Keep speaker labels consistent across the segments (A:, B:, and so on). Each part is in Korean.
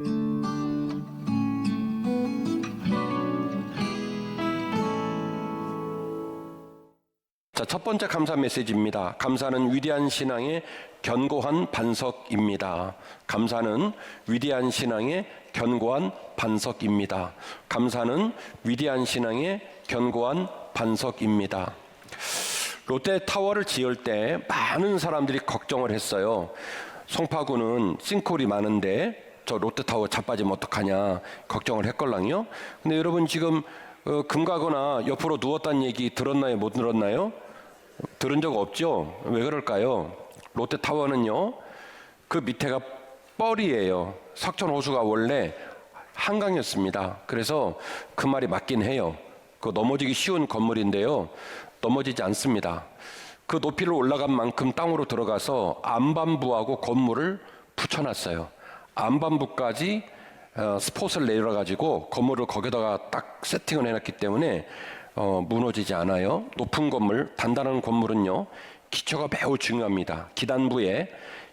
A: 자, 첫 번째 감사 메시지입니다. 감사는 위대한 신앙의 견고한 반석입니다. 감사는 위대한 신앙의 견고한 반석입니다. 감사는 위대한 신앙의 견고한 반석입니다. 롯데타워를 지을 때 많은 사람들이 걱정을 했어요. 송파구는 싱크홀이 많은데 저 롯데타워 자빠지면 어떡하냐 걱정을 했걸랑요. 근데 여러분 지금 금가거나 옆으로 누웠다는 얘기 들었나요? 못 들었나요? 들은 적 없죠? 왜 그럴까요? 롯데타워는요, 그 밑에가 뻘이에요. 석촌호수가 원래 한강이었습니다. 그래서 그 말이 맞긴 해요. 그 넘어지기 쉬운 건물인데요, 넘어지지 않습니다. 그 높이를 올라간 만큼 땅으로 들어가서 안반부하고 건물을 붙여놨어요. 안반부까지 스폿을 내려가지고 건물을 거기다가 딱 세팅을 해놨기 때문에 무너지지 않아요. 높은 건물, 단단한 건물은요, 기초가 매우 중요합니다. 기단부에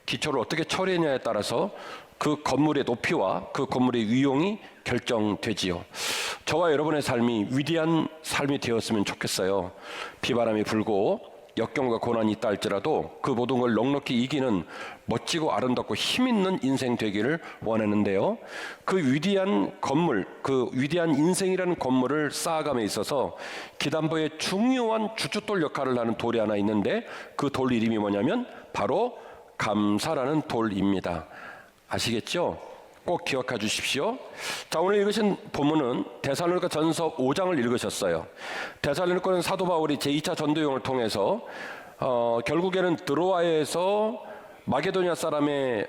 A: 기초를 어떻게 처리했냐에 따라서 그 건물의 높이와 그 건물의 위용이 결정되지요. 저와 여러분의 삶이 위대한 삶이 되었으면 좋겠어요. 비바람이 불고 역경과 고난이 있다 할지라도 그 모든 걸 넉넉히 이기는 멋지고 아름답고 힘있는 인생 되기를 원하는데요. 그 위대한 건물, 그 위대한 인생이라는 건물을 쌓아감에 있어서 기단부에 중요한 주춧돌 역할을 하는 돌이 하나 있는데 그 돌 이름이 뭐냐면 바로 감사라는 돌입니다. 아시겠죠? 꼭 기억해 주십시오. 자, 오늘 읽으신 본문은 데살로니가 전서 5장을 읽으셨어요. 데살로니가는 사도 바울이 제2차 전도여행을 통해서 결국에는 드로아에서 마게도니아 사람의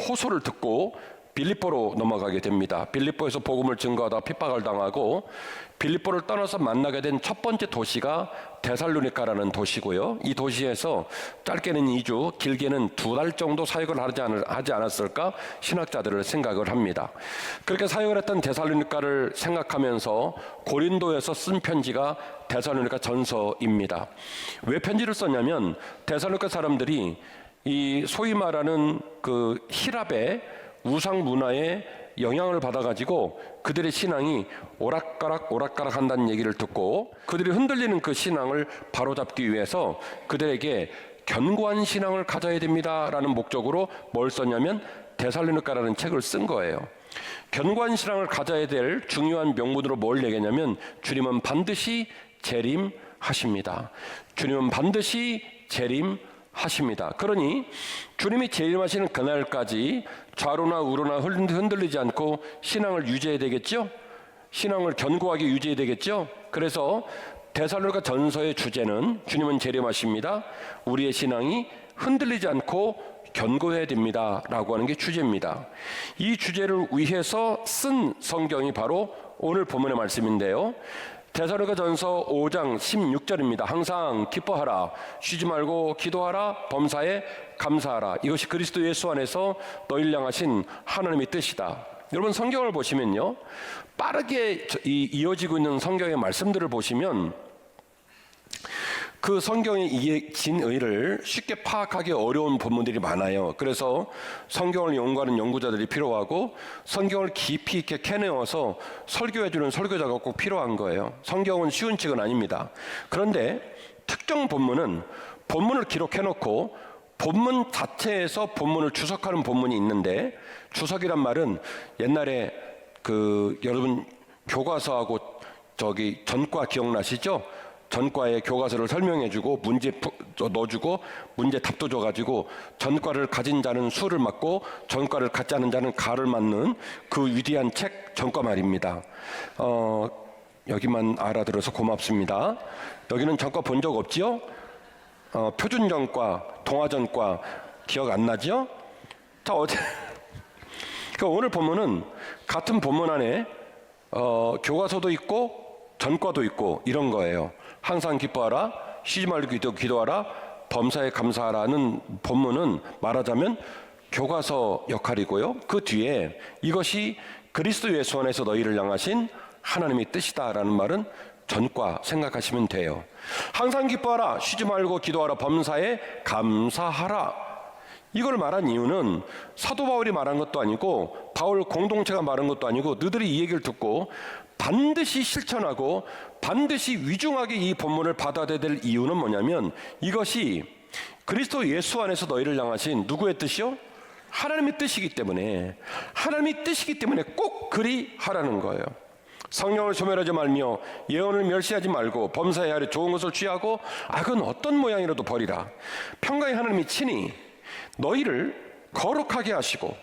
A: 호소를 듣고 빌립보로 넘어가게 됩니다. 빌립보에서 복음을 증거하다 핍박을 당하고 빌립보를 떠나서 만나게 된 첫 번째 도시가 데살로니가라는 도시고요. 이 도시에서 짧게는 2주, 길게는 2달 정도 사역을 하지 않았을까 신학자들을 생각을 합니다. 그렇게 사역을 했던 데살로니가를 생각하면서 고린도에서 쓴 편지가 데살로니가 전서입니다. 왜 편지를 썼냐면 데살로니가 사람들이 이 소위 말하는 그 히랍의 우상 문화에 영향을 받아가지고 그들의 신앙이 오락가락 한다는 얘기를 듣고 그들이 흔들리는 그 신앙을 바로잡기 위해서 그들에게 견고한 신앙을 가져야 됩니다라는 목적으로 뭘 썼냐면 데살로니가라는 책을 쓴 거예요. 견고한 신앙을 가져야 될 중요한 명분으로 뭘 얘기했냐면 주님은 반드시 재림하십니다. 주님은 반드시 재림하십니다. 그러니 주님이 재림하시는 그날까지 좌로나 우로나 흔들리지 않고 신앙을 유지해야 되겠죠? 신앙을 견고하게 유지해야 되겠죠? 그래서 데살로니가 전서의 주제는 주님은 재림하십니다. 우리의 신앙이 흔들리지 않고 견고해야 됩니다 라고 하는 게 주제입니다. 이 주제를 위해서 쓴 성경이 바로 오늘 본문의 말씀인데요. 데살로니가 전서 5장 16절입니다. 항상 기뻐하라, 쉬지 말고 기도하라, 범사에 감사하라. 이것이 그리스도 예수 안에서 너희를 향하신 하나님의 뜻이다. 여러분 성경을 보시면요, 빠르게 이어지고 있는 성경의 말씀들을 보시면 그 성경의 진의를 쉽게 파악하기 어려운 본문들이 많아요. 그래서 성경을 연구하는 연구자들이 필요하고 성경을 깊이 있게 캐내어서 설교해주는 설교자가 꼭 필요한 거예요. 성경은 쉬운 책은 아닙니다. 그런데 특정 본문은 본문을 기록해놓고 본문 자체에서 본문을 주석하는 본문이 있는데, 주석이란 말은 옛날에 여러분 교과서하고 전과 기억나시죠? 전과의 교과서를 설명해주고 문제 넣어주고 문제 답도 줘가지고 전과를 가진 자는 수를 맞고 전과를 갖지 않은 자는 가를 맞는 그 위대한 책 전과 말입니다. 여기만 알아들어서 고맙습니다. 여기는 전과 본 적 없지요? 표준 전과, 동화 전과 기억 안 나죠? 자, 그러니까 오늘 본문은 같은 본문 안에 교과서도 있고 전과도 있고 이런 거예요. 항상 기뻐하라, 쉬지 말고 기도하라, 범사에 감사하라는 본문은 말하자면 교과서 역할이고요. 그 뒤에 이것이 그리스도 예수 안에서 너희를 향하신 하나님의 뜻이다라는 말은 전과 생각하시면 돼요. 항상 기뻐하라, 쉬지 말고 기도하라, 범사에 감사하라. 이걸 말한 이유는 사도 바울이 말한 것도 아니고 바울 공동체가 말한 것도 아니고 너희들이 이 얘기를 듣고 반드시 실천하고 반드시 위중하게 이 본문을 받아들여야 될 이유는 뭐냐면 이것이 그리스도 예수 안에서 너희를 향하신 누구의 뜻이요? 하나님의 뜻이기 때문에, 하나님의 뜻이기 때문에 꼭 그리 하라는 거예요. 성령을 소멸하지 말며 예언을 멸시하지 말고 범사에 아래 좋은 것을 취하고 악은 어떤 모양이라도 버리라. 평강의 하나님이 친히 너희를 거룩하게 하시고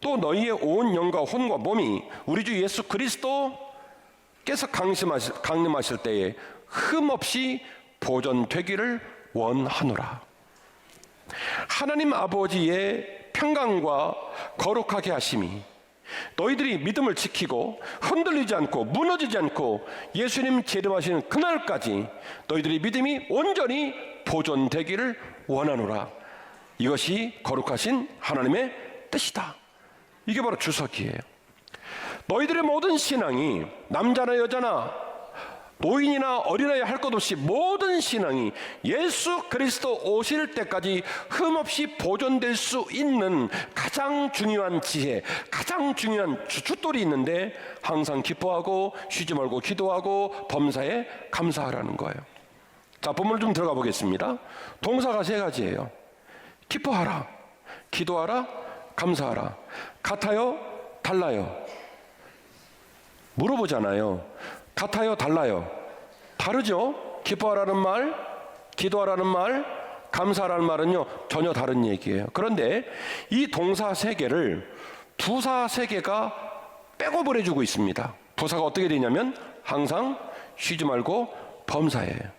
A: 또 너희의 온 영과 혼과 몸이 우리 주 예수 그리스도께서 강림하실 때에 흠없이 보존되기를 원하노라. 하나님 아버지의 평강과 거룩하게 하심이 너희들이 믿음을 지키고 흔들리지 않고 무너지지 않고 예수님 재림하시는 그날까지 너희들의 믿음이 온전히 보존되기를 원하노라. 이것이 거룩하신 하나님의 뜻이다. 이게 바로 주석이에요. 너희들의 모든 신앙이 남자나 여자나 노인이나 어린아이 할 것 없이 모든 신앙이 예수 그리스도 오실 때까지 흠없이 보존될 수 있는 가장 중요한 지혜, 가장 중요한 주춧돌이 있는데 항상 기뻐하고 쉬지 말고 기도하고 범사에 감사하라는 거예요. 자, 본문을 좀 들어가 보겠습니다. 동사가 세 가지예요. 기뻐하라, 기도하라, 감사하라. 같아요? 달라요? 물어보잖아요. 같아요? 달라요? 다르죠? 기뻐하라는 말, 기도하라는 말, 감사하라는 말은요 전혀 다른 얘기예요. 그런데 이 동사 세 개를 부사 세 개가 백업을 해주고 있습니다. 부사가 어떻게 되냐면 항상 쉬지 말고 범사예요.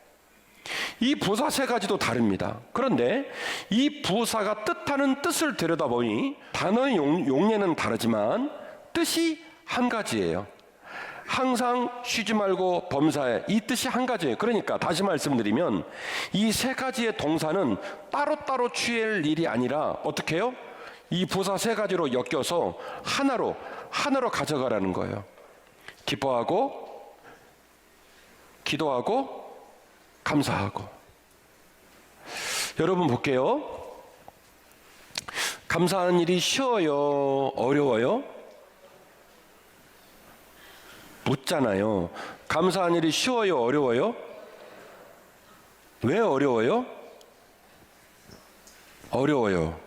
A: 이 부사 세 가지도 다릅니다. 그런데 이 부사가 뜻하는 뜻을 들여다보니 단어의 용례는 다르지만 뜻이 한 가지예요. 항상 쉬지 말고 범사해, 이 뜻이 한 가지예요. 그러니까 다시 말씀드리면 이 세 가지의 동사는 따로따로 취할 일이 아니라 어떻게 해요? 이 부사 세 가지로 엮여서 하나로 가져가라는 거예요. 기뻐하고 기도하고 감사하고. 여러분 볼게요. 감사하는 일이 쉬워요? 어려워요? 묻잖아요. 감사한 일이 쉬워요? 어려워요? 왜 어려워요? 어려워요.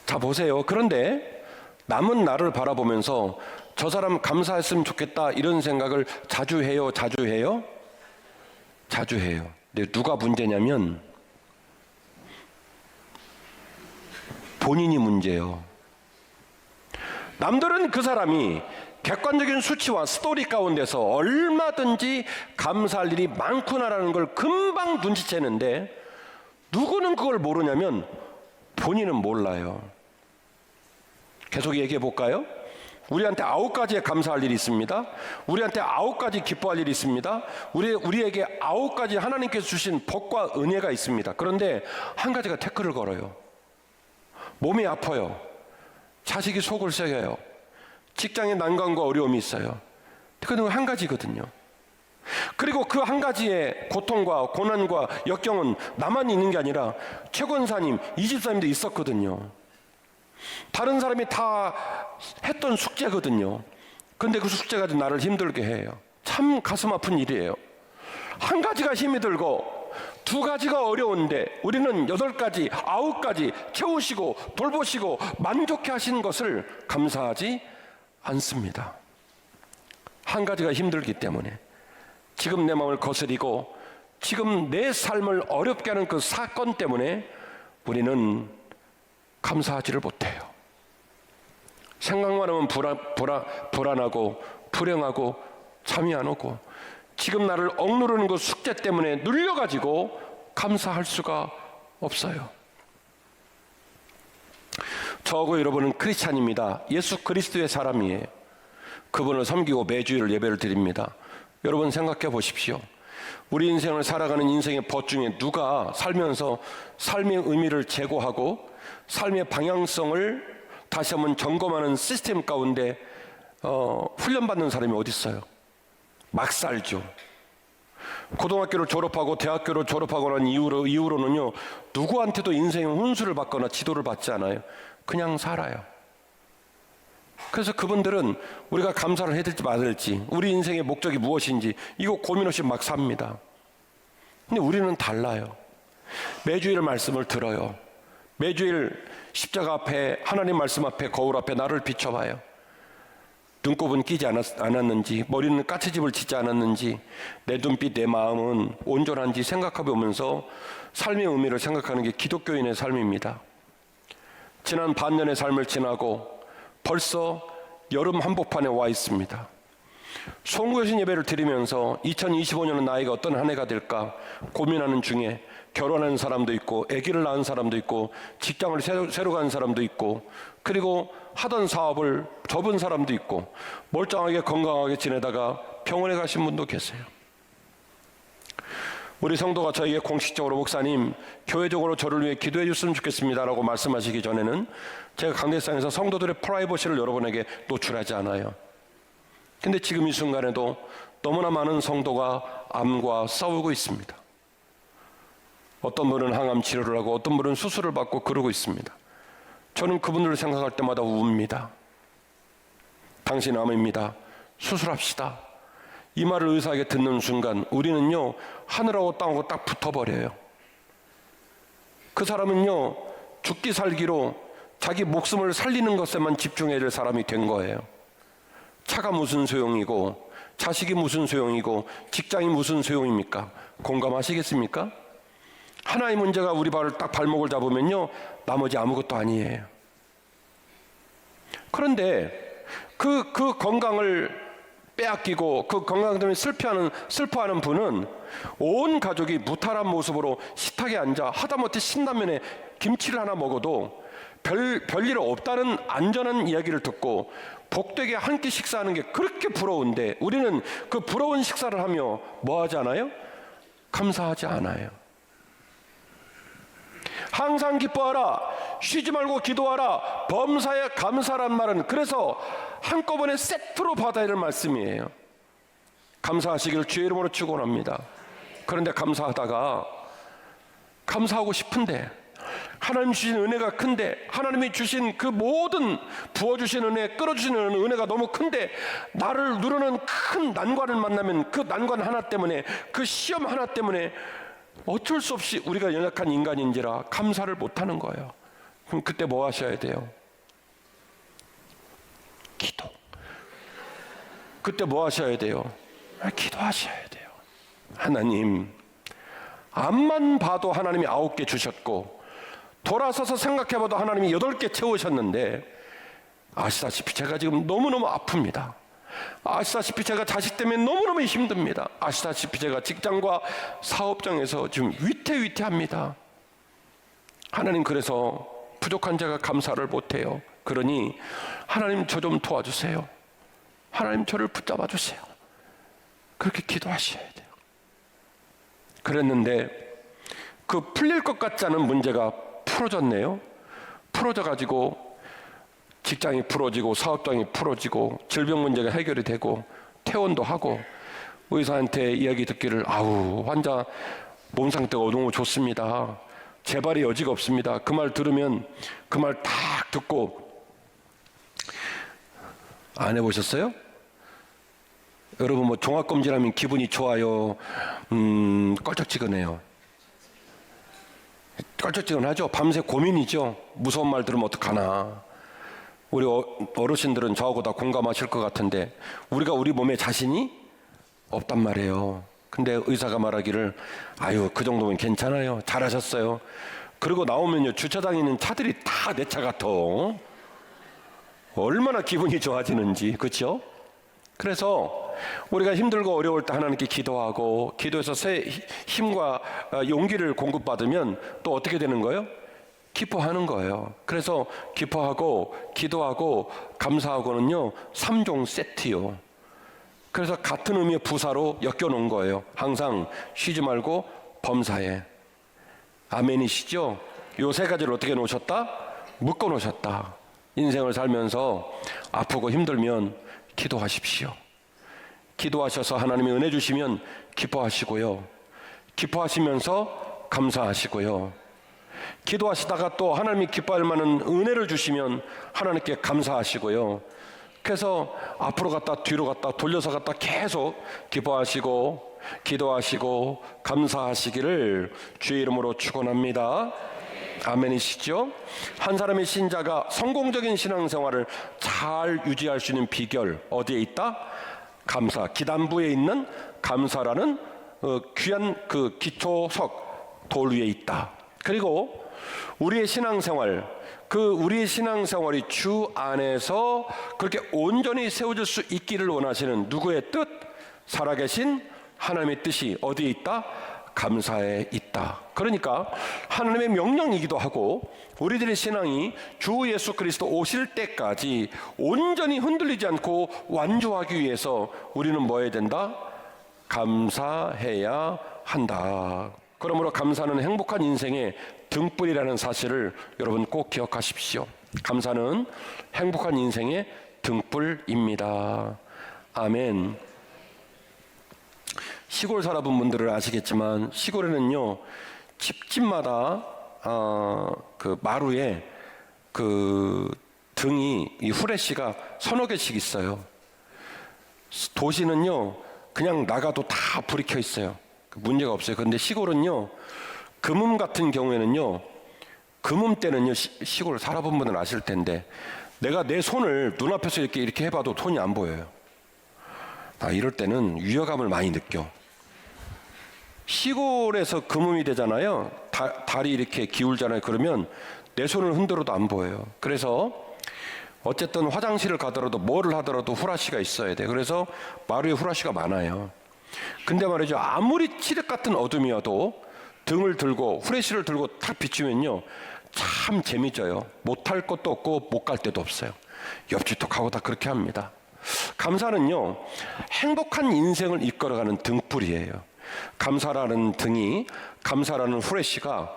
A: 자, 보세요. 그런데 남은 나를 바라보면서 저 사람 감사했으면 좋겠다 이런 생각을 자주 해요? 자주 해요? 자주 해요. 근데 누가 문제냐면 본인이 문제예요. 남들은 그 사람이 객관적인 수치와 스토리 가운데서 얼마든지 감사할 일이 많구나라는 걸 금방 눈치채는데 누구는 그걸 모르냐면 본인은 몰라요. 계속 얘기해 볼까요? 우리한테 9가지의 감사할 일이 있습니다. 우리한테 9가지 기뻐할 일이 있습니다. 우리에게 9가지 하나님께서 주신 복과 은혜가 있습니다. 그런데 한 가지가 태클을 걸어요. 몸이 아파요. 자식이 속을 썩여요. 직장에 난관과 어려움이 있어요. 그건 한 가지거든요. 그리고 그 한 가지의 고통과 고난과 역경은 나만 있는 게 아니라 최권사님, 이집사님도 있었거든요. 다른 사람이 다 했던 숙제거든요. 근데 그 숙제가 나를 힘들게 해요. 참 가슴 아픈 일이에요. 한 가지가 힘이 들고 2가지가 어려운데 우리는 8가지, 9가지 채우시고 돌보시고 만족해 하시는 것을 감사하지 않습니다. 한 가지가 힘들기 때문에 지금 내 마음을 거스리고 지금 내 삶을 어렵게 하는 그 사건 때문에 우리는 감사하지를 못해요. 생각만 하면 불안하고 불행하고 잠이 안 오고 지금 나를 억누르는 그 숙제 때문에 눌려가지고 감사할 수가 없어요. 저하고 여러분은 크리스찬입니다. 예수 그리스도의 사람이에요. 그분을 섬기고 매주일 예배를 드립니다. 여러분 생각해 보십시오. 우리 인생을 살아가는 인생의 법 중에 누가 살면서 삶의 의미를 제고하고 삶의 방향성을 다시 한번 점검하는 시스템 가운데 훈련받는 사람이 어디 있어요? 막 살죠. 고등학교를 졸업하고 대학교를 졸업하고 난 이후로는요, 누구한테도 인생의 훈수를 받거나 지도를 받지 않아요. 그냥 살아요. 그래서 그분들은 우리가 감사를 해야 될지 말아야 될지, 우리 인생의 목적이 무엇인지 이거 고민 없이 막 삽니다. 근데 우리는 달라요. 매주일 말씀을 들어요. 매주일 십자가 앞에, 하나님 말씀 앞에, 거울 앞에 나를 비춰봐요. 눈곱은 끼지 않았는지, 머리는 까치집을 짓지 않았는지, 내 눈빛, 내 마음은 온전한지 생각해보면서 삶의 의미를 생각하는 게 기독교인의 삶입니다. 지난 반년의 삶을 지나고 벌써 여름 한복판에 와 있습니다. 송구여신 예배를 드리면서 2025년은 나이가 어떤 한 해가 될까 고민하는 중에 결혼하는 사람도 있고, 아기를 낳은 사람도 있고, 직장을 새로 가는 사람도 있고, 그리고 하던 사업을 접은 사람도 있고, 멀쩡하게 건강하게 지내다가 병원에 가신 분도 계세요. 우리 성도가 저에게 공식적으로 목사님, 교회적으로 저를 위해 기도해 줬으면 좋겠습니다 라고 말씀하시기 전에는 제가 강대상에서 성도들의 프라이버시를 여러분에게 노출하지 않아요. 근데 지금 이 순간에도 너무나 많은 성도가 암과 싸우고 있습니다. 어떤 분은 항암 치료를 하고 어떤 분은 수술을 받고 그러고 있습니다. 저는 그분들을 생각할 때마다 웁니다. 당신 암입니다. 수술합시다. 이 말을 의사에게 듣는 순간 우리는요, 하늘하고 땅하고 딱 붙어버려요. 그 사람은요, 죽기 살기로 자기 목숨을 살리는 것에만 집중해야 될 사람이 된 거예요. 차가 무슨 소용이고, 자식이 무슨 소용이고, 직장이 무슨 소용입니까? 공감하시겠습니까? 하나의 문제가 우리 발목을 잡으면요, 나머지 아무것도 아니에요. 그런데 그 건강을 빼앗기고 그 건강 때문에 슬퍼하는 분은 온 가족이 무탈한 모습으로 식탁에 앉아 하다못해 신라면에 김치를 하나 먹어도 별일 없다는 안전한 이야기를 듣고 복되게 한 끼 식사하는 게 그렇게 부러운데, 우리는 그 부러운 식사를 하며 뭐 하지 않아요? 감사하지 않아요. 항상 기뻐하라, 쉬지 말고 기도하라, 범사에 감사란 말은 그래서 한꺼번에 세트로 받아야 할 말씀이에요. 감사하시기를 주의 이름으로 축원합니다. 그런데 감사하고 싶은데, 하나님 주신 은혜가 큰데, 하나님이 주신 그 모든 부어주신 은혜, 끌어주시는 은혜가 너무 큰데, 나를 누르는 큰 난관을 만나면 그 난관 하나 때문에, 그 시험 하나 때문에 어쩔 수 없이 우리가 연약한 인간인지라 감사를 못하는 거예요. 그럼 그때 뭐 하셔야 돼요? 기도. 그때 뭐 하셔야 돼요? 기도하셔야 돼요. 하나님, 앞만 봐도 하나님이 9개 주셨고, 돌아서서 생각해봐도 하나님이 8개 채우셨는데, 아시다시피 제가 지금 너무너무 아픕니다. 아시다시피 제가 자식 때문에 너무너무 힘듭니다. 아시다시피 제가 직장과 사업장에서 지금 위태합니다. 하나님, 그래서 부족한 제가 감사를 못해요. 그러니 하나님 저 좀 도와주세요. 하나님 저를 붙잡아 주세요. 그렇게 기도하셔야 돼요. 그랬는데 그 풀릴 것 같지 않은 문제가 풀어졌네요. 풀어져가지고 직장이 풀어지고 사업장이 풀어지고 질병 문제가 해결이 되고 퇴원도 하고, 의사한테 이야기 듣기를 환자 몸 상태가 너무 좋습니다. 재발의 여지가 없습니다. 그 말 들으면 그 말 딱 듣고, 안 해보셨어요? 여러분 뭐 종합검진하면 기분이 좋아요? 껄쩍지근해요. 껄쩍지근하죠. 밤새 고민이죠. 무서운 말 들으면 어떡하나. 우리 어르신들은 저하고 다 공감하실 것 같은데, 우리가 우리 몸에 자신이 없단 말이에요. 근데 의사가 말하기를 그 정도면 괜찮아요, 잘하셨어요. 그리고 나오면요, 주차장에 있는 차들이 다 내 차 같아. 얼마나 기분이 좋아지는지. 그렇죠? 그래서 우리가 힘들고 어려울 때 하나님께 기도하고, 기도해서 새 힘과 용기를 공급받으면 또 어떻게 되는 거예요? 기뻐하는 거예요. 그래서 기뻐하고 기도하고 감사하고는요, 3종 세트요. 그래서 같은 의미의 부사로 엮여놓은 거예요. 항상 쉬지 말고 범사에. 아멘이시죠? 요 세 가지를 어떻게 놓으셨다? 묶어 놓으셨다. 인생을 살면서 아프고 힘들면 기도하십시오. 기도하셔서 하나님이 은혜 주시면 기뻐하시고요. 기뻐하시면서 감사하시고요. 기도하시다가 또 하나님이 기뻐할 만한 은혜를 주시면 하나님께 감사하시고요. 그래서 앞으로 갔다 뒤로 갔다 돌려서 갔다 계속 기뻐하시고 기도하시고 감사하시기를 주의 이름으로 축원합니다. 아멘이시죠? 한 사람의 신자가 성공적인 신앙생활을 잘 유지할 수 있는 비결 어디에 있다? 감사. 기단부에 있는 감사라는 귀한 그 기초석 돌 위에 있다. 그리고 우리의 신앙생활, 우리의 신앙생활이 주 안에서 그렇게 온전히 세워질 수 있기를 원하시는 누구의 뜻? 살아계신 하나님의 뜻이 어디에 있다? 감사에 있다. 그러니까 하나님의 명령이기도 하고 우리들의 신앙이 주 예수 그리스도 오실 때까지 온전히 흔들리지 않고 완주하기 위해서 우리는 뭐 해야 된다? 감사해야 한다. 그러므로 감사는 행복한 인생의 등불이라는 사실을 여러분 꼭 기억하십시오. 감사는 행복한 인생의 등불입니다. 아멘. 시골 살아본 분들은 아시겠지만 시골에는요 집집마다 그 마루에 그 등이 이 후레쉬가 서너 개씩 있어요. 도시는요 그냥 나가도 다 불이 켜 있어요. 문제가 없어요. 그런데 시골은요 금음 같은 경우에는요 금음 때는요 시골 살아본 분들은 아실 텐데 내가 내 손을 눈앞에서 이렇게 해봐도 손이 안 보여요. 이럴 때는 위화감을 많이 느껴. 시골에서 금음이 되잖아요. 달이 이렇게 기울잖아요. 그러면 내 손을 흔들어도 안 보여요. 그래서 어쨌든 화장실을 가더라도 뭐를 하더라도 후라시가 있어야 돼. 그래서 마루에 후라시가 많아요. 근데 말이죠, 아무리 칠흑 같은 어둠이어도 등을 들고 후레쉬를 들고 탁 비추면요 참 재미져요. 못할 것도 없고 못 갈 데도 없어요. 옆집도 가고 다 그렇게 합니다. 감사는요 행복한 인생을 이끌어가는 등불이에요. 감사라는 등이, 감사라는 후레쉬가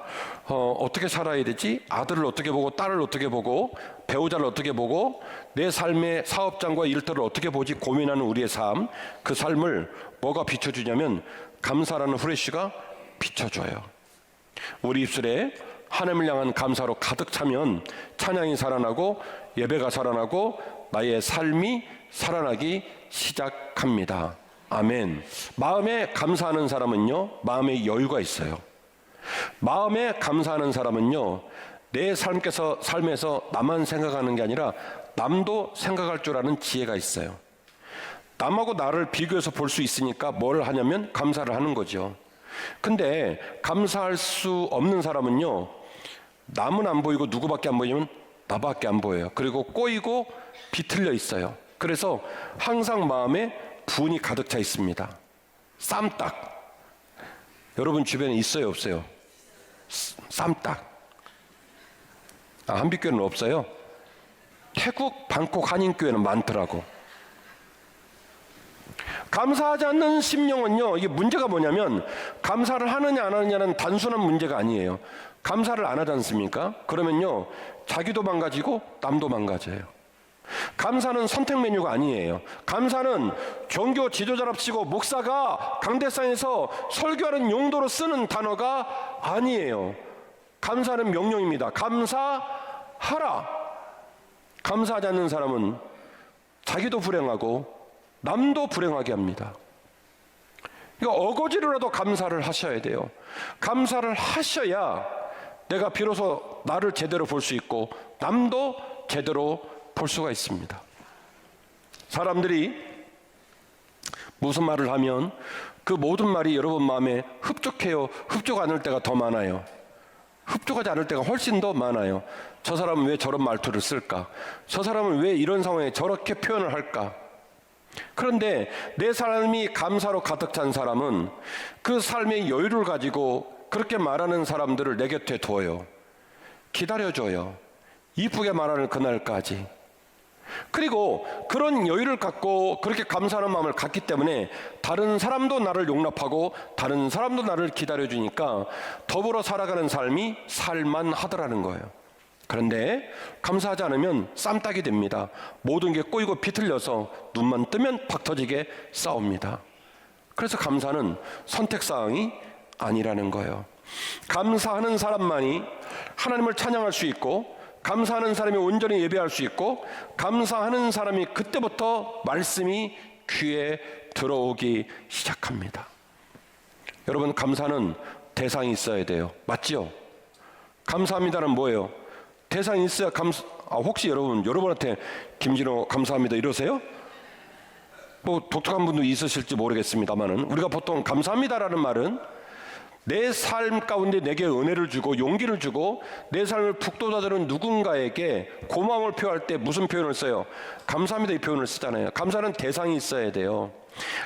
A: 어떻게 살아야 되지? 아들을 어떻게 보고 딸을 어떻게 보고 배우자를 어떻게 보고 내 삶의 사업장과 일터를 어떻게 보지 고민하는 우리의 삶, 그 삶을 뭐가 비춰주냐면 감사라는 후레쉬가 비춰줘요. 우리 입술에 하나님을 향한 감사로 가득 차면 찬양이 살아나고 예배가 살아나고 나의 삶이 살아나기 시작합니다. 아멘. 마음에 감사하는 사람은요 마음에 여유가 있어요. 마음에 감사하는 사람은요 내 삶에서 나만 생각하는 게 아니라 남도 생각할 줄 아는 지혜가 있어요. 남하고 나를 비교해서 볼 수 있으니까 뭘 하냐면 감사를 하는 거죠. 근데 감사할 수 없는 사람은요 남은 안 보이고 누구밖에 안 보이면 나밖에 안 보여요. 그리고 꼬이고 비틀려 있어요. 그래서 항상 마음에 분이 가득 차 있습니다. 쌈딱. 여러분 주변에 있어요 없어요? 쌈딱. 한빛교회는 없어요? 태국 방콕 한인교회는 많더라고. 감사하지 않는 심령은요 이게 문제가 뭐냐면 감사를 하느냐 안 하느냐는 단순한 문제가 아니에요. 감사를 안 하지 않습니까? 그러면요 자기도 망가지고 남도 망가져요. 감사는 선택 메뉴가 아니에요. 감사는 종교 지도자랍시고 목사가 강대상에서 설교하는 용도로 쓰는 단어가 아니에요. 감사는 명령입니다. 감사하라. 감사하지 않는 사람은 자기도 불행하고 남도 불행하게 합니다. 이거 어거지로라도 감사를 하셔야 돼요. 감사를 하셔야 내가 비로소 나를 제대로 볼 수 있고 남도 제대로 볼 수가 있습니다. 사람들이 무슨 말을 하면 그 모든 말이 여러분 마음에 흡족해요? 흡족 않을 때가 더 많아요. 흡족하지 않을 때가 훨씬 더 많아요. 저 사람은 왜 저런 말투를 쓸까? 저 사람은 왜 이런 상황에 저렇게 표현을 할까? 그런데 내 삶이 감사로 가득 찬 사람은 그 삶의 여유를 가지고 그렇게 말하는 사람들을 내 곁에 둬요. 기다려줘요. 이쁘게 말하는 그날까지. 그리고 그런 여유를 갖고 그렇게 감사하는 마음을 갖기 때문에 다른 사람도 나를 용납하고 다른 사람도 나를 기다려주니까 더불어 살아가는 삶이 살만하더라는 거예요. 그런데 감사하지 않으면 쌈딱이 됩니다. 모든 게 꼬이고 비틀려서 눈만 뜨면 박 터지게 싸웁니다. 그래서 감사는 선택사항이 아니라는 거예요. 감사하는 사람만이 하나님을 찬양할 수 있고, 감사하는 사람이 온전히 예배할 수 있고, 감사하는 사람이 그때부터 말씀이 귀에 들어오기 시작합니다. 여러분, 감사는 대상이 있어야 돼요. 맞지요? 감사합니다는 뭐예요? 대상이 있어야 혹시 여러분한테 김진호 감사합니다 이러세요? 뭐 독특한 분도 있으실지 모르겠습니다만은, 우리가 보통 감사합니다라는 말은 내 삶 가운데 내게 은혜를 주고 용기를 주고 내 삶을 북돋아주는 누군가에게 고마움을 표할 때 무슨 표현을 써요? 감사합니다 이 표현을 쓰잖아요. 감사는 대상이 있어야 돼요.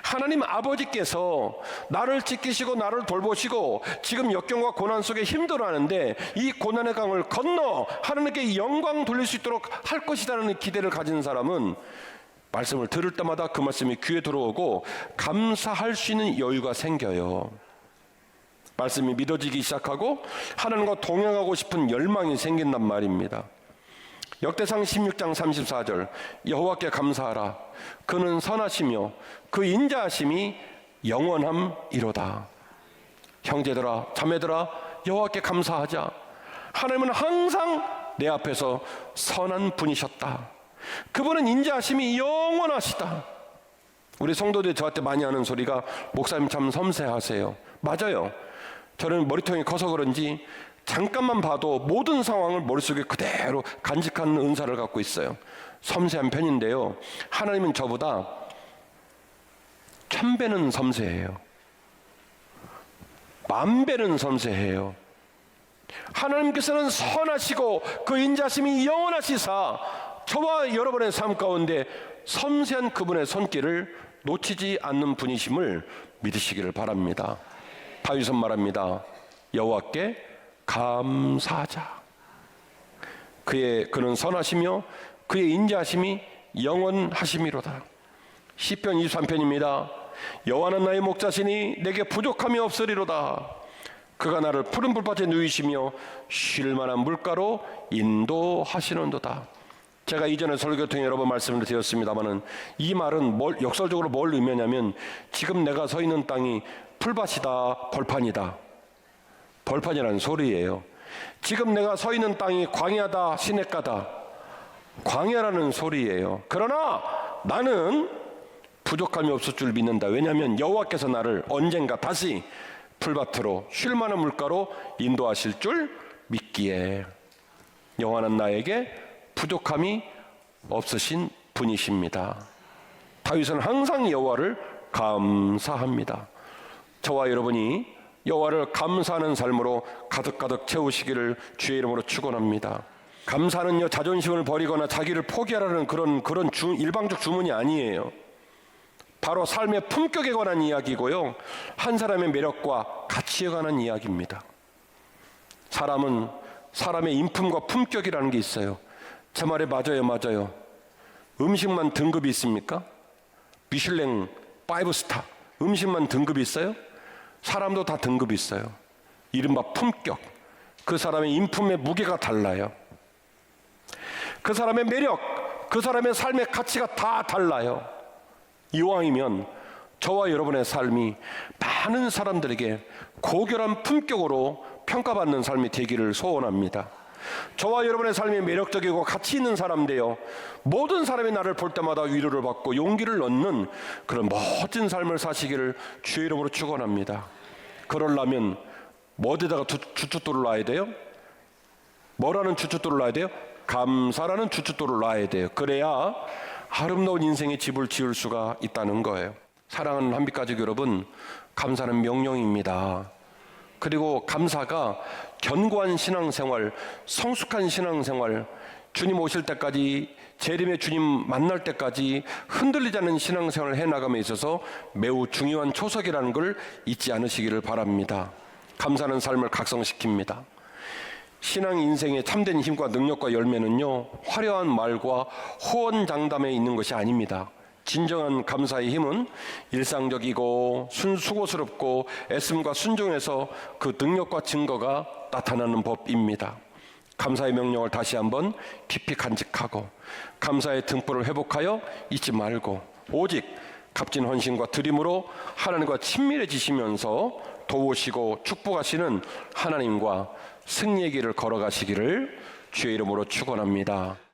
A: 하나님 아버지께서 나를 지키시고 나를 돌보시고 지금 역경과 고난 속에 힘들어하는데 이 고난의 강을 건너 하나님께 영광 돌릴 수 있도록 할 것이라는 기대를 가진 사람은 말씀을 들을 때마다 그 말씀이 귀에 들어오고 감사할 수 있는 여유가 생겨요. 말씀이 믿어지기 시작하고 하나님과 동행하고 싶은 열망이 생긴단 말입니다. 역대상 16장 34절, 여호와께 감사하라. 그는 선하시며 그 인자하심이 영원함이로다. 형제들아 자매들아 여호와께 감사하자. 하나님은 항상 내 앞에서 선한 분이셨다. 그분은 인자하심이 영원하시다. 우리 성도들이 저한테 많이 하는 소리가 목사님 참 섬세하세요. 맞아요. 저는 머리통이 커서 그런지 잠깐만 봐도 모든 상황을 머릿속에 그대로 간직하는 은사를 갖고 있어요. 섬세한 편인데요, 하나님은 저보다 1000배는 섬세해요. 10,000배는 섬세해요. 하나님께서는 선하시고 그 인자심이 영원하시사 저와 여러분의 삶 가운데 섬세한 그분의 손길을 놓치지 않는 분이심을 믿으시기를 바랍니다. 다윗은 말합니다. 여호와께 감사하자. 그는 선하시며 그의 인자하심이 영원하심이로다. 시편 23편입니다. 여호와는 나의 목자시니 내게 부족함이 없으리로다. 그가 나를 푸른 불밭에 누이시며 쉴 만한 물가로 인도하시는도다. 제가 이전에 설교 통해 여러 번 말씀을 드렸습니다마는 이 말은 역설적으로 뭘 의미하냐면 지금 내가 서 있는 땅이 풀밭이다, 벌판이다. 벌판이라는 소리예요. 지금 내가 서 있는 땅이 광야다, 시냇가다. 광야라는 소리예요. 그러나 나는 부족함이 없을 줄 믿는다. 왜냐하면 여호와께서 나를 언젠가 다시 풀밭으로 쉴 만한 물가로 인도하실 줄 믿기에. 여호와는 나에게 부족함이 없으신 분이십니다. 다윗은 항상 여호와를 감사합니다. 저와 여러분이 여호와를 감사하는 삶으로 가득가득 채우시기를 주의 이름으로 축원합니다. 감사는요, 자존심을 버리거나 자기를 포기하라는 그런 일방적 주문이 아니에요. 바로 삶의 품격에 관한 이야기고요, 한 사람의 매력과 가치에 관한 이야기입니다. 사람은 사람의 인품과 품격이라는 게 있어요. 제 말에 맞아요. 음식만 등급이 있습니까? 미슐랭 5스타 음식만 등급이 있어요? 사람도 다 등급이 있어요. 이른바 품격. 그 사람의 인품의 무게가 달라요. 그 사람의 매력, 그 사람의 삶의 가치가 다 달라요. 이왕이면 저와 여러분의 삶이 많은 사람들에게 고결한 품격으로 평가받는 삶이 되기를 소원합니다. 저와 여러분의 삶이 매력적이고 가치 있는 사람인데요, 모든 사람이 나를 볼 때마다 위로를 받고 용기를 얻는 그런 멋진 삶을 사시기를 주의 이름으로 축원합니다. 그러려면 어디다가 주춧돌을 놔야 돼요? 뭐라는 주춧돌을 놔야 돼요? 감사라는 주춧돌을 놔야 돼요. 그래야 아름다운 인생의 집을 지을 수가 있다는 거예요. 사랑하는 한빛가족 여러분, 감사는 명령입니다. 그리고 감사가 견고한 신앙생활, 성숙한 신앙생활, 주님 오실 때까지, 재림의 주님 만날 때까지 흔들리지 않는 신앙생활을 해나감에 있어서 매우 중요한 초석이라는 걸 잊지 않으시기를 바랍니다. 감사는 삶을 각성시킵니다. 신앙 인생의 참된 힘과 능력과 열매는요, 화려한 말과 호언장담에 있는 것이 아닙니다. 진정한 감사의 힘은 일상적이고 수고스럽고 애씀과 순종에서 그 능력과 증거가 나타나는 법입니다. 감사의 명령을 다시 한번 깊이 간직하고 감사의 등불을 회복하여 잊지 말고 오직 값진 헌신과 드림으로 하나님과 친밀해지시면서 도우시고 축복하시는 하나님과 승리의 길을 걸어가시기를 주의 이름으로 축원합니다.